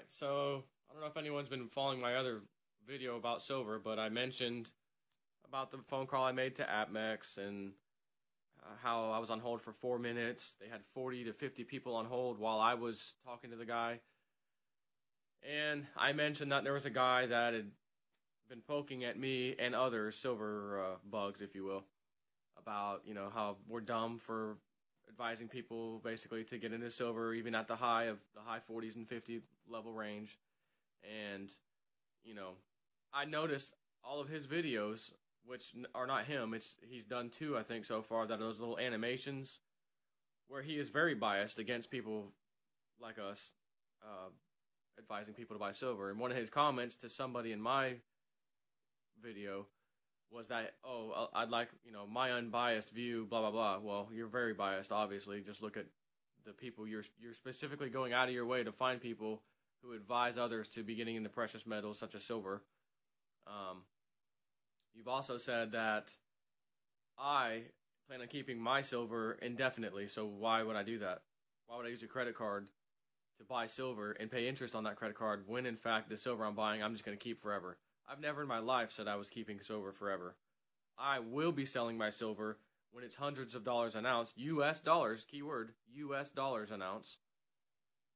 So I don't know if anyone's been following my other video about silver, but I mentioned about the phone call I made to AppMex and how I was on hold for 4 minutes. They had 40 to 50 people on hold while I was talking to the guy. And I mentioned that there was a guy that had been poking at me and other silver bugs, if you will, about, how we're dumb for advising people basically to get into silver, even at the high 40s and 50 level range. And, I noticed all of his videos, which are not him, he's done two, I think, so far, that are those little animations where he is very biased against people like us, advising people to buy silver. And one of his comments to somebody in my video was that, I'd like, my unbiased view, blah, blah, blah. Well, you're very biased, obviously. Just look at the people. You're specifically going out of your way to find people who advise others to be getting into precious metals such as silver. You've also said that I plan on keeping my silver indefinitely, so why would I do that? Why would I use a credit card to buy silver and pay interest on that credit card when, in fact, the silver I'm buying, I'm just going to keep forever? I've never in my life said I was keeping silver forever. I will be selling my silver when it's hundreds of dollars an ounce, US dollars, keyword, US dollars an ounce.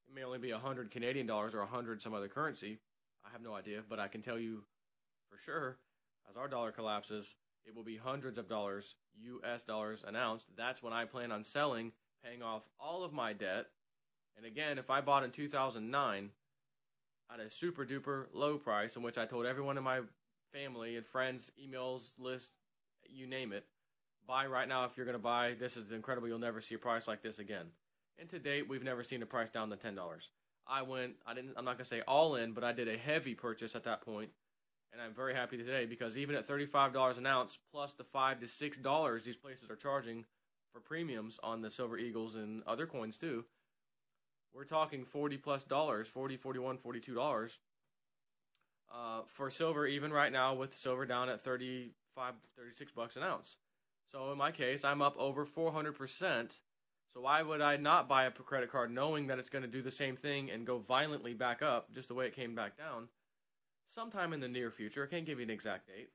It may only be 100 Canadian dollars or 100 some other currency. I have no idea, but I can tell you for sure, as our dollar collapses, it will be hundreds of dollars, US dollars an ounce. That's when I plan on selling, paying off all of my debt. And again, if I bought in 2009 at a super duper low price, in which I told everyone in my family and friends, emails, list, you name it, buy right now if you're going to buy. This is incredible. You'll never see a price like this again. And to date, we've never seen a price down to $10. I'm not going to say all in, but I did a heavy purchase at that point. And I'm very happy today because even at $35 an ounce, plus the $5 to $6 these places are charging for premiums on the Silver Eagles and other coins too, we're talking $40 plus, $40, $41, $42 for silver, even right now with silver down at 35, 36 bucks an ounce. So in my case, I'm up over 400%. So why would I not buy a credit card knowing that it's going to do the same thing and go violently back up just the way it came back down sometime in the near future? I can't give you an exact date.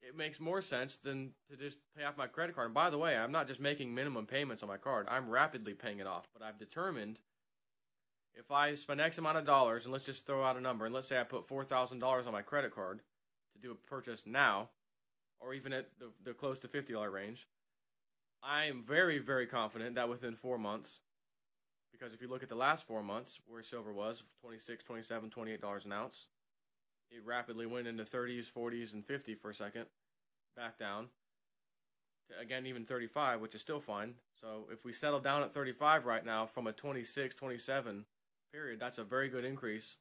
It makes more sense than to just pay off my credit card. And by the way, I'm not just making minimum payments on my card. I'm rapidly paying it off. But I've determined if I spend X amount of dollars, and let's just throw out a number, and let's say I put $4,000 on my credit card to do a purchase now, or even at the close to $50 range, I am very, very confident that within 4 months, because if you look at the last 4 months where silver was, $26, $27, $28 an ounce, it rapidly went into 30s, 40s, and 50 for a second, back down to, again, even 35, which is still fine. So if we settle down at 35 right now from a 26, 27 period, that's a very good increase,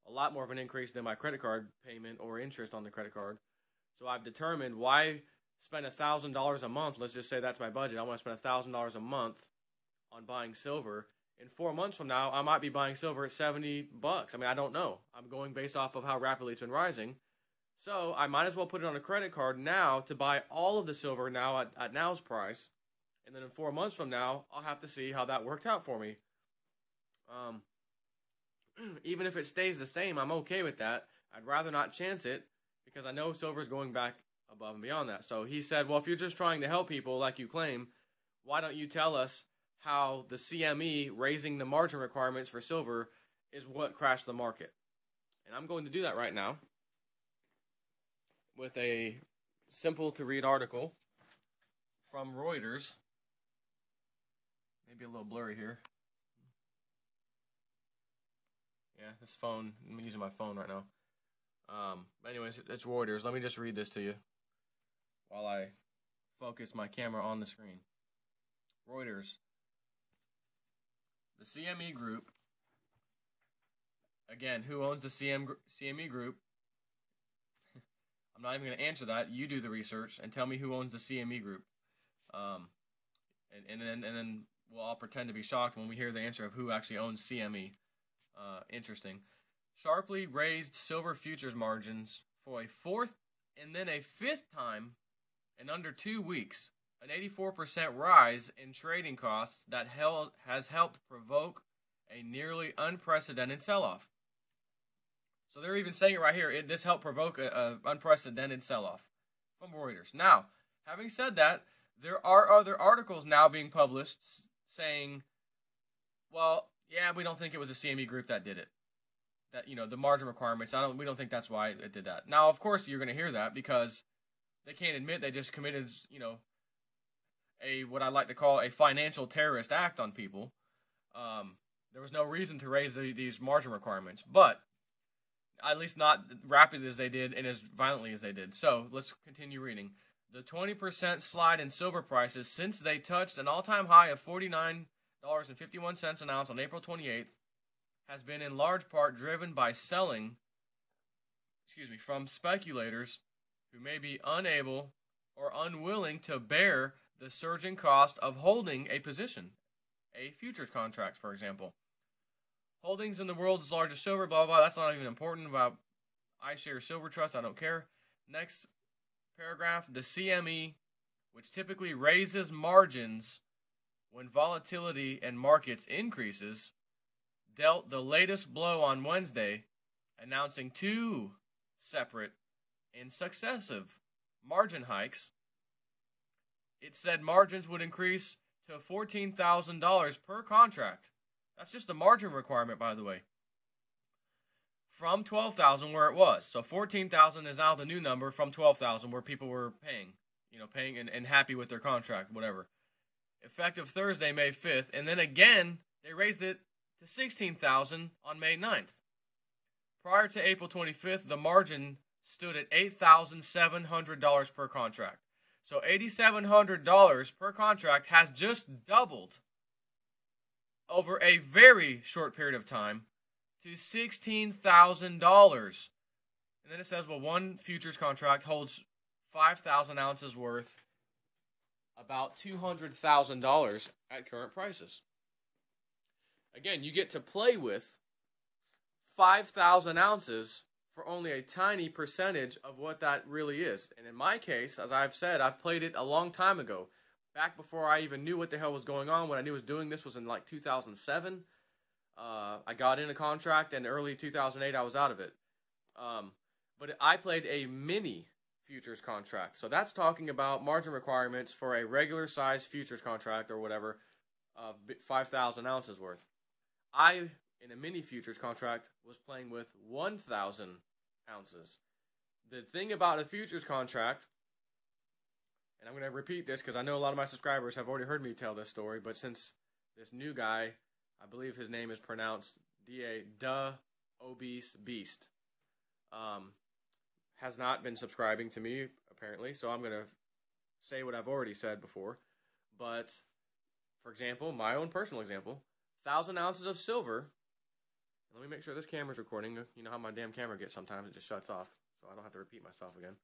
a lot more of an increase than my credit card payment or interest on the credit card. So I've determined why spend $1,000 a month. Let's just say that's my budget. I want to spend $1,000 a month on buying silver. In 4 months from now, I might be buying silver at 70 bucks. I mean, I don't know. I'm going based off of how rapidly it's been rising. So I might as well put it on a credit card now to buy all of the silver now at now's price. And then in 4 months from now, I'll have to see how that worked out for me. Even if it stays the same, I'm okay with that. I'd rather not chance it because I know silver is going back above and beyond that. So he said, well, if you're just trying to help people like you claim, why don't you tell us how the CME raising the margin requirements for silver is what crashed the market? And I'm going to do that right now with a simple to read article from Reuters. Maybe a little blurry here. Yeah, this phone, I'm using my phone right now. But anyways, it's Reuters. Let me just read this to you while I focus my camera on the screen. Reuters. The CME Group, again, who owns the CME Group? I'm not even going to answer that. You do the research and tell me who owns the CME Group. And then we'll all pretend to be shocked when we hear the answer of who actually owns CME. Interesting. Sharply raised silver futures margins for a fourth and then a fifth time in under 2 weeks. An 84% rise in trading costs that has helped provoke a nearly unprecedented sell-off. So they're even saying it right here. This helped provoke an unprecedented sell-off from Reuters. Now, having said that, there are other articles now being published saying, well, yeah, we don't think it was a CME group that did it. That, the margin requirements, we don't think that's why it did that. Now, of course, you're going to hear that because they can't admit they just committed, what I like to call a financial terrorist act on people. There was no reason to raise these margin requirements, but at least not rapidly as they did and as violently as they did. So let's continue reading. The 20% slide in silver prices since they touched an all-time high of $49.51 an ounce on April 28th has been in large part driven by selling, from speculators who may be unable or unwilling to bear the surging cost of holding a position, a futures contract, for example. Holdings in the world's largest silver, blah, blah, that's not even important. About iShares Silver Trust, I don't care. Next paragraph, the CME, which typically raises margins when volatility in markets increases, dealt the latest blow on Wednesday, announcing 2 separate and successive margin hikes. It said margins would increase to $14,000 per contract. That's just the margin requirement, by the way. From $12,000 where it was. So $14,000 is now the new number from $12,000 where people were paying and happy with their contract, whatever. Effective Thursday, May 5th. And then again, they raised it to $16,000 on May 9th. Prior to April 25th, the margin stood at $8,700 per contract. So $8,700 per contract has just doubled over a very short period of time to $16,000. And then it says, well, one futures contract holds 5,000 ounces worth, about $200,000 at current prices. Again, you get to play with 5,000 ounces for only a tiny percentage of what that really is. And in my case, as I've said, I've played it a long time ago. Back before I even knew what the hell was going on. What I knew was doing this was in like 2007. I got in a contract, and early 2008 I was out of it. But I played a mini futures contract. So that's talking about margin requirements for a regular size futures contract or whatever, 5,000 ounces worth. I, in a mini futures contract, was playing with 1,000 ounces. The thing about a futures contract, and I'm going to repeat this because I know a lot of my subscribers have already heard me tell this story, but since this new guy, I believe his name is pronounced Da Obese Beast, has not been subscribing to me, apparently, so I'm going to say what I've already said before. But, for example, my own personal example, 1,000 ounces of silver. Let me make sure this camera's recording. You know how my damn camera gets sometimes. It just shuts off, so I don't have to repeat myself again.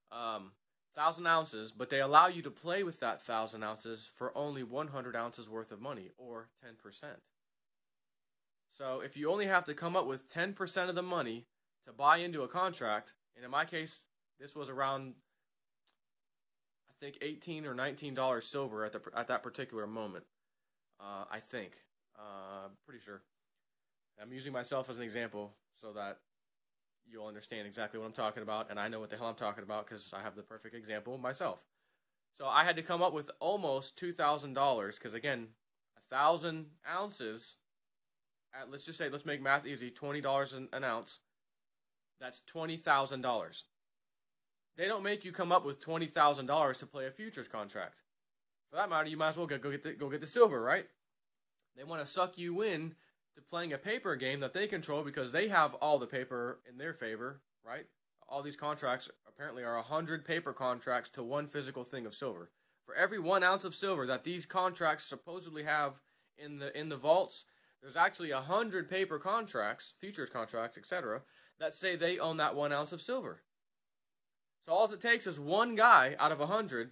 1,000 ounces, but they allow you to play with that 1,000 ounces for only 100 ounces worth of money, or 10%. So if you only have to come up with 10% of the money to buy into a contract, and in my case, this was around, I think, $18 or $19 silver at that particular moment. I think. Pretty sure. I'm using myself as an example so that you'll understand exactly what I'm talking about, and I know what the hell I'm talking about because I have the perfect example myself. So I had to come up with almost $2,000 because, again, 1,000 ounces, let's just say, let's make math easy, $20 an ounce. That's $20,000. They don't make you come up with $20,000 to play a futures contract. For that matter, you might as well go get the silver, right? They want to suck you in to playing a paper game that they control because they have all the paper in their favor, right? All these contracts apparently are 100 paper contracts to one physical thing of silver. For every 1 ounce of silver that these contracts supposedly have in the vaults, there's actually 100 paper contracts, futures contracts, etc., that say they own that 1 ounce of silver. So all it takes is one guy out of 100,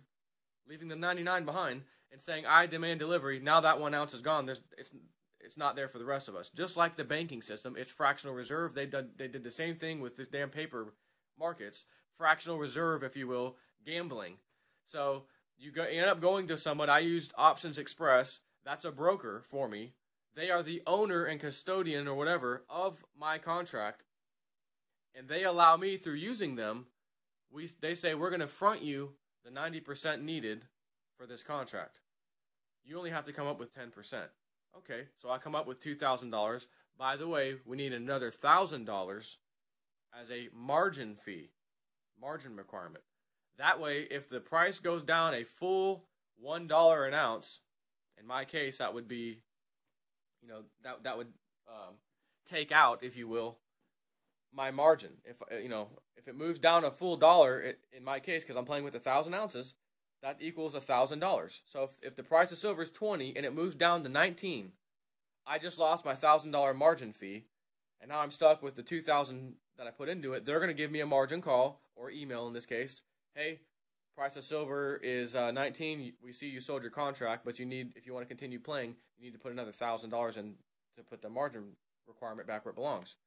leaving the 99 behind, and saying, I demand delivery. Now that 1 ounce is gone. It's not there for the rest of us. Just like the banking system, it's fractional reserve. They did the same thing with the damn paper markets. Fractional reserve, if you will, gambling. So you end up going to someone. I used Options Express. That's a broker for me They are the owner and custodian or whatever of my contract, and they allow me through using them. They say we're going to front you the 90% needed for this contract. You only have to come up with 10%. Okay, so I come up with $2,000. By the way, we need another $1,000 as a margin fee, margin requirement. That way, if the price goes down a full $1 an ounce, in my case, that would be, that would take out, if you will, my margin. If it moves down a full dollar, in my case, because I'm playing with 1,000 ounces, that equals $1,000. So if the price of silver is 20 and it moves down to 19, I just lost my $1,000 margin fee, and now I'm stuck with the 2,000 that I put into it. They're going to give me a margin call or email in this case. Hey, price of silver is 19. We see you sold your contract, but if you want to continue playing, you need to put another $1,000 in to put the margin requirement back where it belongs.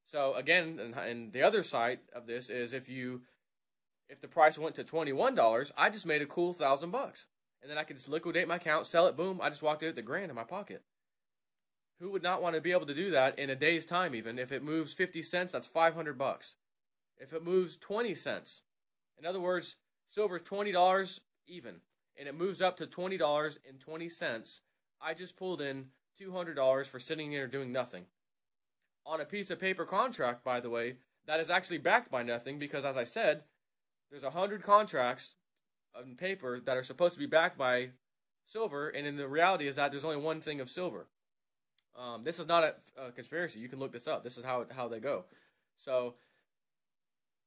So again, and the other side of this is if the price went to $21, I just made a cool $1,000, and then I could just liquidate my account, sell it, boom. I just walked out with $1,000 in my pocket. Who would not want to be able to do that in a day's time? Even if it moves 50 cents, that's $500. If it moves 20 cents, in other words, silver is $20 even, and it moves up to $20.20. I just pulled in $200 for sitting there doing nothing. On a piece of paper contract, by the way, that is actually backed by nothing because, as I said, there's 100 contracts on paper that are supposed to be backed by silver, and in the reality is that there's only one thing of silver. This is not a conspiracy. You can look this up. This is how they go. So,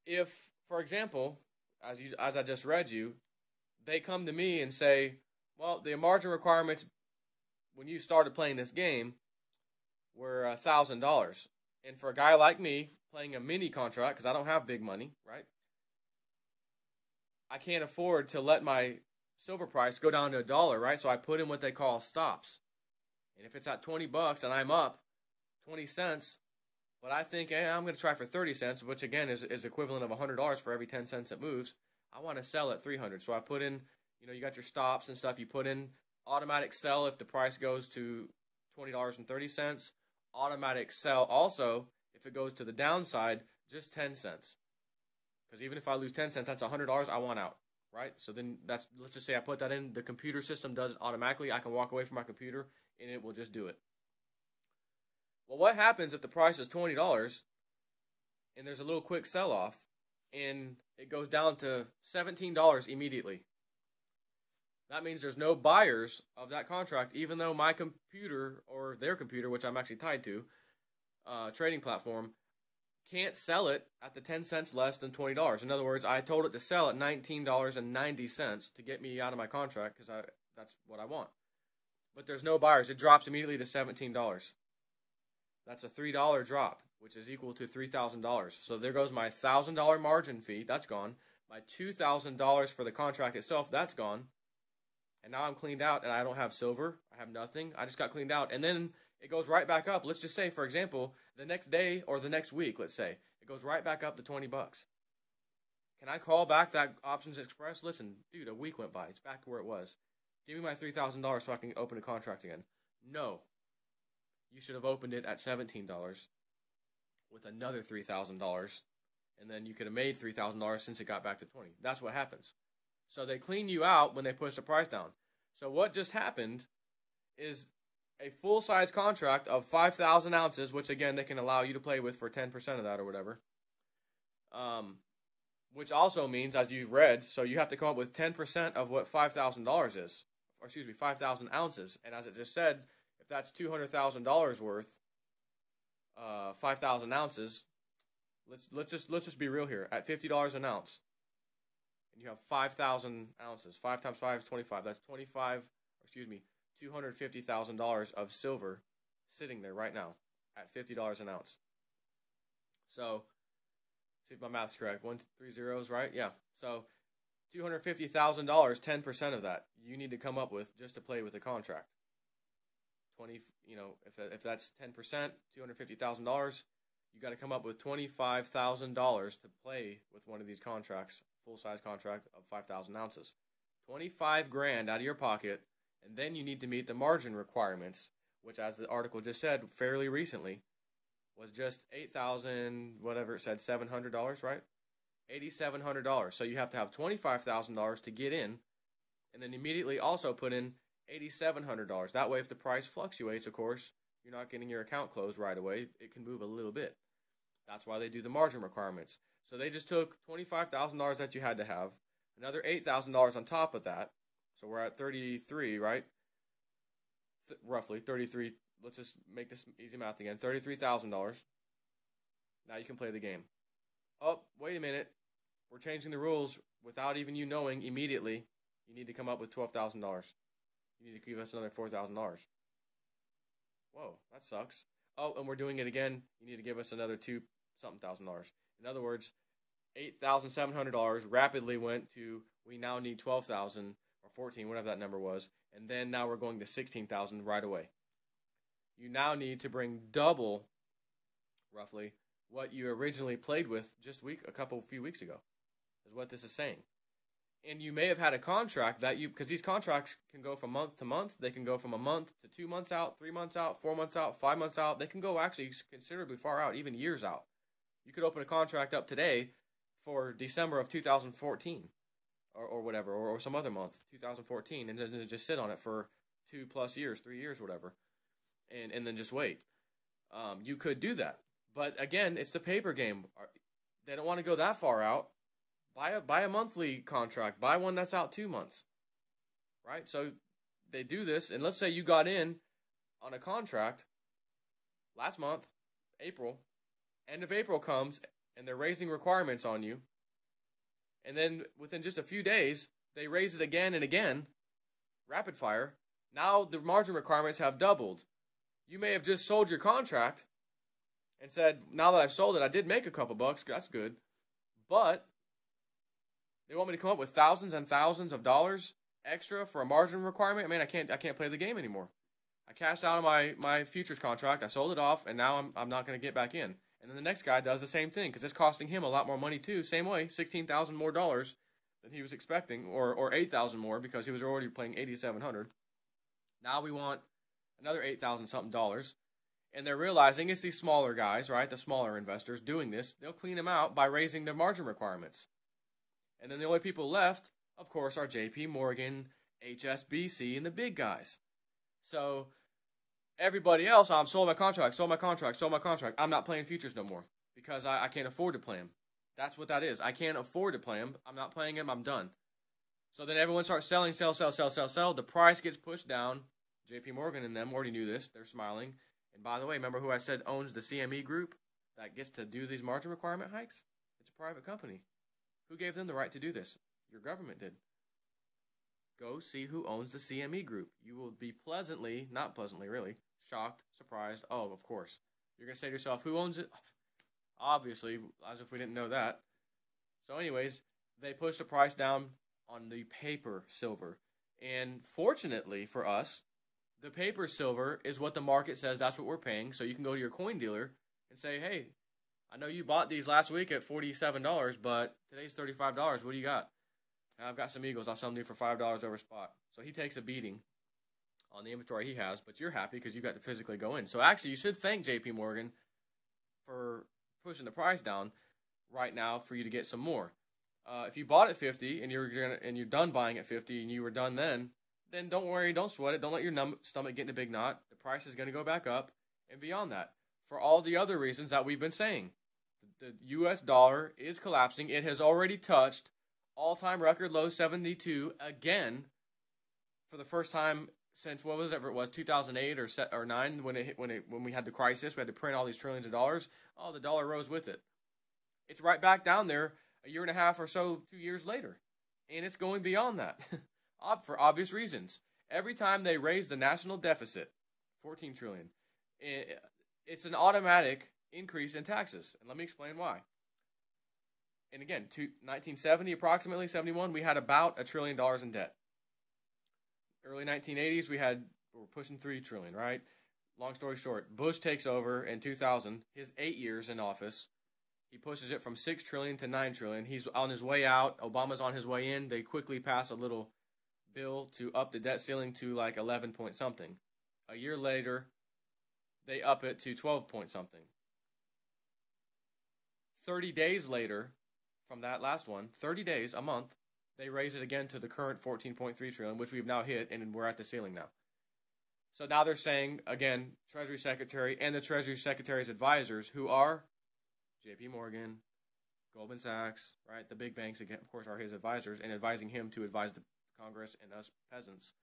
if, for example, as I just read you, they come to me and say, well, the margin requirements when you started playing this game were $1,000. And for a guy like me, playing a mini contract, because I don't have big money, right? I can't afford to let my silver price go down to $1, right? So I put in what they call stops. And if it's at $20 and I'm up 20 cents, but I think, hey, I'm going to try for 30 cents, which again is equivalent of $100 for every 10 cents it moves. I want to sell at 300. So I put in, you got your stops and stuff. You put in automatic sell if the price goes to $20.30. Automatic sell also if it goes to the downside, just 10 cents. Because even if I lose 10 cents, that's $100 I want out, right? So then let's just say I put that in. The computer system does it automatically. I can walk away from my computer and it will just do it. Well, what happens if the price is $20 and there's a little quick sell-off and it goes down to $17 immediately? That means there's no buyers of that contract, even though my computer or their computer, which I'm actually tied to, trading platform, can't sell it at the 10 cents less than $20. In other words, I told it to sell at $19.90 to get me out of my contract because that's what I want. But there's no buyers. It drops immediately to $17. That's a $3 drop, which is equal to $3,000. So there goes my $1,000 margin fee. That's gone. My $2,000 for the contract itself, that's gone. And now I'm cleaned out, and I don't have silver. I have nothing. I just got cleaned out. And then it goes right back up. Let's just say, for example, the next day or the next week, let's say, it goes right back up to $20. Can I call back that Options Express? Listen, dude, a week went by. It's back to where it was. Give me my $3,000 so I can open a contract again. No. You should have opened it at $17 with another $3,000, and then you could have made $3,000 since it got back to $20. That's what happens. So they clean you out when they push the price down. So what just happened is a full-size contract of 5,000 ounces, which again they can allow you to play with for 10% of that or whatever. Which also means, as you've read, so you have to come up with 10% of what $5,000 is, or excuse me, 5,000 ounces. And as it just said, if that's $200,000 worth, 5,000 ounces, let's just be real here. At $50 an ounce, and you have 5,000 ounces. 5 times 5 is 25. That's $250,000 of silver sitting there right now at $50 an ounce. So, see if my math's correct. 1, 2, 3 zeros, right? Yeah. So, $250,000, 10% of that you need to come up with just to play with a contract. If that's 10%, $250,000, you got to come up with $25,000 to play with one of these contracts, full-size contract of 5,000 ounces. 25 grand out of your pocket, and then you need to meet the margin requirements, which, as the article just said, fairly recently, was just $8,000, whatever it said, $700, right? $8,700. So you have to have $25,000 to get in, and then immediately also put in $8,700. That way, if the price fluctuates, of course, you're not getting your account closed right away. It can move a little bit. That's why they do the margin requirements. So they just took $25,000 that you had to have, another $8,000 on top of that. So we're at 33, right? Roughly 33. Let's just make this easy math again. $33,000. Now you can play the game. Oh, wait a minute. We're changing the rules without even you knowing immediately. You need to come up with $12,000. You need to give us another $4,000. Whoa, that sucks. Oh, and we're doing it again. You need to give us another $2-something thousand. In other words, $8,700 rapidly went to, we now need $12,000 or $14,000, whatever that number was, and then now we're going to $16,000 right away. You now need to bring double, roughly, what you originally played with just a few weeks ago, is what this is saying. And you may have had a contract that because these contracts can go from month to month. They can go from a month to 2 months out, 3 months out, 4 months out, 5 months out. They can go actually considerably far out, even years out. You could open a contract up today for December of 2014 or whatever, or some other month, 2014, and then just sit on it for 2+ years, 3 years, whatever, and then just wait. You could do that. But again, it's the paper game. They don't want to go that far out. Buy a monthly contract. Buy one that's out 2 months. Right? So they do this, and let's say you got in on a contract last month, April. End of April comes, and they're raising requirements on you. And then within just a few days, they raise it again and again, rapid fire. Now the margin requirements have doubled. You may have just sold your contract and said, now that I've sold it, I did make a couple bucks. That's good. But they want me to come up with thousands and thousands of dollars extra for a margin requirement. I mean, I can't play the game anymore. I cashed out of my futures contract. I sold it off, and now I'm not going to get back in. And then the next guy does the same thing because it's costing him a lot more money too. Same way, $16,000 more than he was expecting, or $8,000 more because he was already playing $8,700. Now we want another $8,000 something dollars, and they're realizing it's these smaller guys, right? The smaller investors doing this. They'll clean them out by raising their margin requirements. And then the only people left, of course, are JP Morgan, HSBC, and the big guys. So everybody else, I'm sold my contract. I'm not playing futures no more because I can't afford to play them. That's what that is. I can't afford to play them. I'm not playing them. I'm done. So then everyone starts selling, sell. The price gets pushed down. JP Morgan and them already knew this. They're smiling. And by the way, remember who I said owns the CME group that gets to do these margin requirement hikes? It's a private company. Who gave them the right to do this? Your government did. Go see who owns the CME group. You will be not pleasantly really, shocked, surprised. Oh, of course. You're going to say to yourself, who owns it? Obviously, as if we didn't know that. So anyways, they pushed the price down on the paper silver. And fortunately for us, the paper silver is what the market says that's what we're paying. So you can go to your coin dealer and say, hey, I know you bought these last week at $47, but today's $35. What do you got? I've got some Eagles. I'll sell them to you for $5 over spot. So he takes a beating on the inventory he has, but you're happy because you got to physically go in. So actually, you should thank JP Morgan for pushing the price down right now for you to get some more. If you bought at 50 and you're done buying at 50 and you were done then don't worry, don't sweat it. Don't let your stomach get in a big knot. The price is going to go back up and beyond that for all the other reasons that we've been saying. The U.S. dollar is collapsing. It has already touched all-time record low 72 again for the first time since whatever it was 2008 or 9 when we had the crisis. We had to print all these trillions of dollars. Oh, the dollar rose with it. It's right back down there a year and a half or so, 2 years later, and it's going beyond that for obvious reasons. Every time they raise the national deficit, 14 trillion, it's an automatic increase in taxes, and let me explain why. And again, 1970, approximately 71, we had about $1 trillion in debt. Early 1980s, we're pushing $3 trillion, right? Long story short, Bush takes over in 2000, his 8 years in office. He pushes it from $6 trillion to $9 trillion. He's on his way out. Obama's on his way in. They quickly pass a little bill to up the debt ceiling to like 11 point something. A year later, they up it to 12 point something. 30 days later, from that last one, 30 days, a month, they raise it again to the current 14.3 trillion, which we've now hit, and we're at the ceiling now. So now they're saying, again, Treasury Secretary and the Treasury Secretary's advisors, who are J.P. Morgan, Goldman Sachs, right? The big banks, again, of course, are his advisors, and advising him to advise the Congress and us peasants.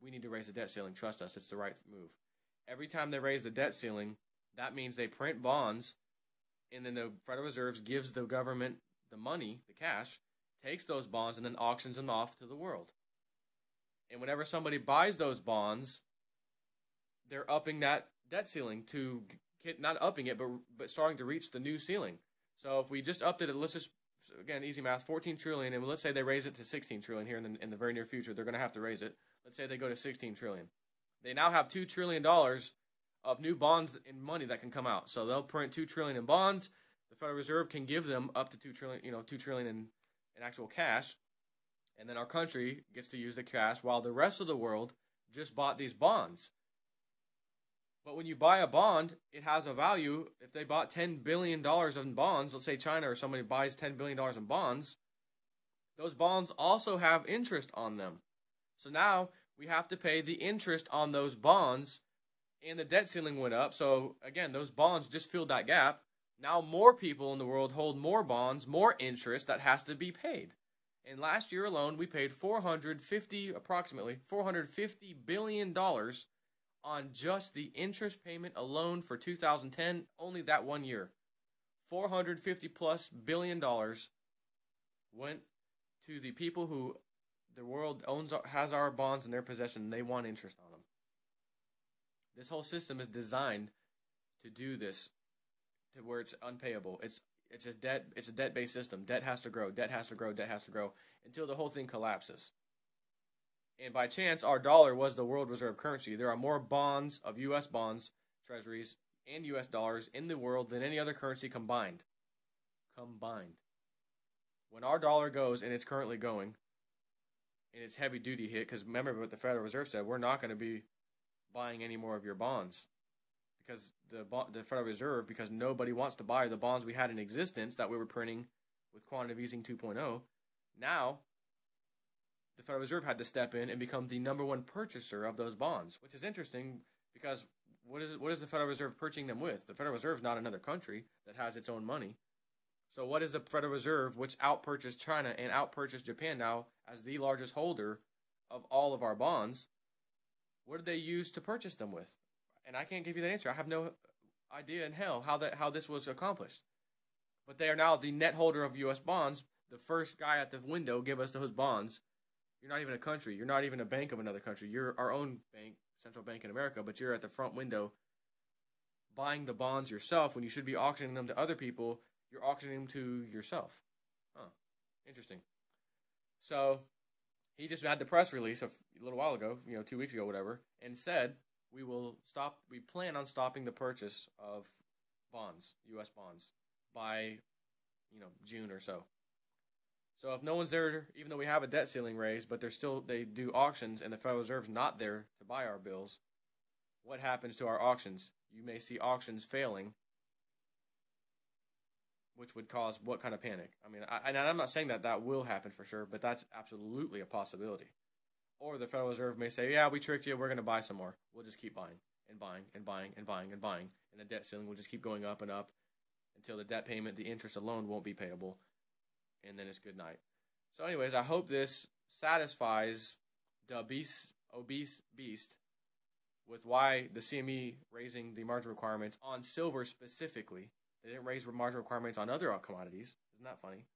We need to raise the debt ceiling. Trust us, it's the right move. Every time they raise the debt ceiling, that means they print bonds, and then the Federal Reserve gives the government the money, the cash, takes those bonds, and then auctions them off to the world. And whenever somebody buys those bonds, they're upping that debt ceiling to, not upping it, but starting to reach the new ceiling. So if we just upped it, let's just, again, easy math, 14 trillion, and let's say they raise it to 16 trillion here in the very near future. They're going to have to raise it. Let's say they go to 16 trillion. They now have $2 trillion of new bonds and money that can come out. So they'll print $2 trillion in bonds. The Federal Reserve can give them up to $2 trillion in actual cash. And then our country gets to use the cash while the rest of the world just bought these bonds. But when you buy a bond, it has a value. If they bought $10 billion in bonds, let's say China or somebody buys $10 billion in bonds, those bonds also have interest on them. So now we have to pay the interest on those bonds, and the debt ceiling went up. So again, those bonds just filled that gap. Now more people in the world hold more bonds, more interest that has to be paid. And last year alone, we paid approximately $450 billion on just the interest payment alone for 2010, only that 1 year. $450+ billion went to the people who the world has our bonds in their possession, and they want interest on them. This whole system is designed to do this, to where it's unpayable. It's just debt. It's a debt-based system. Debt has to grow. Debt has to grow. Debt has to grow until the whole thing collapses. And by chance, our dollar was the world reserve currency. There are more bonds of U.S. bonds, treasuries, and U.S. dollars in the world than any other currency combined. When our dollar goes, and it's currently going, and it's heavy-duty hit, because remember what the Federal Reserve said, we're not going to be buying any more of your bonds. Because the Federal Reserve, because nobody wants to buy the bonds we had in existence that we were printing with quantitative easing 2.0, now the Federal Reserve had to step in and become the #1 purchaser of those bonds, which is interesting because what is the Federal Reserve purchasing them with? The Federal Reserve is not another country that has its own money. So what is the Federal Reserve, which outpurchased China and outpurchased Japan now as the largest holder of all of our bonds, what did they use to purchase them with? And I can't give you the answer. I have no idea in hell how this was accomplished. But they are now the net holder of U.S. bonds. The first guy at the window give us those bonds. You're not even a country. You're not even a bank of another country. You're our own bank, central bank in America, but you're at the front window buying the bonds yourself when you should be auctioning them to other people. You're auctioning them to yourself. Huh. Interesting. So he just had the press release a little while ago, 2 weeks ago, whatever, and said we plan on stopping the purchase of bonds, U.S. bonds, by, June or so. So if no one's there, even though we have a debt ceiling raised, but they do auctions and the Federal Reserve's not there to buy our bills, what happens to our auctions? You may see auctions failing, which would cause what kind of panic? I mean, I'm not saying that will happen for sure, but that's absolutely a possibility. Or the Federal Reserve may say, yeah, we tricked you, we're going to buy some more. We'll just keep buying and buying and buying and buying and buying, and the debt ceiling will just keep going up and up until the debt payment, the interest alone won't be payable, and then it's good night. So anyways, I hope this satisfies the obese beast with why the CME raising the margin requirements on silver specifically. They didn't raise margin requirements on other commodities. Isn't that funny?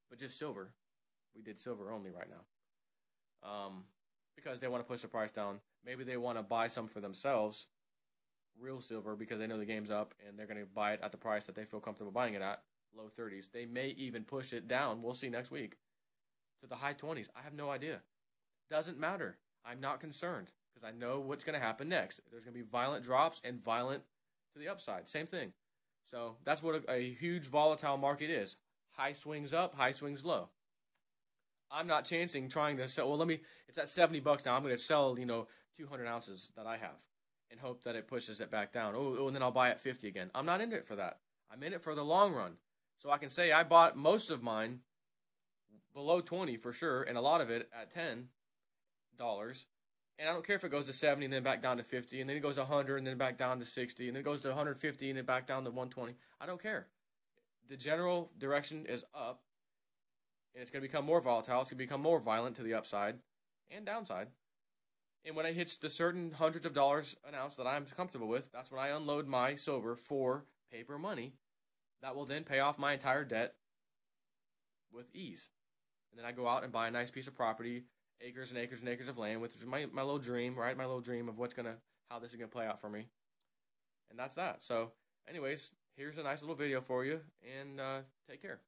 But just silver. We did silver only right now. Because they want to push the price down. Maybe they want to buy some for themselves, real silver, because they know the game's up and they're going to buy it at the price that they feel comfortable buying it at, low 30s. They may even push it down, we'll see next week, to the high 20s. I have no idea. Doesn't matter. I'm not concerned because I know what's going to happen next. There's going to be violent drops and violent to the upside. Same thing. So that's what a huge volatile market is. High swings up, high swings low. I'm not trying to sell. Well, it's at $70 now. I'm going to sell, 200 ounces that I have. and hope that it pushes it back down. Oh, and then I'll buy at 50 again. I'm not in it for that. I'm in it for the long run. So I can say I bought most of mine below 20 for sure, and a lot of it at $10. And I don't care if it goes to 70 and then back down to 50, and then it goes to 100 and then back down to 60, and then it goes to 150 and then back down to 120. I don't care. The general direction is up, and it's going to become more volatile. It's going to become more violent to the upside and downside. And when it hits the certain hundreds of dollars an ounce that I'm comfortable with, that's when I unload my silver for paper money that will then pay off my entire debt with ease. And then I go out and buy a nice piece of property, acres and acres and acres of land, which is my little dream, right? My little dream of how this is going to play out for me. And that's that. So anyways, here's a nice little video for you, and take care.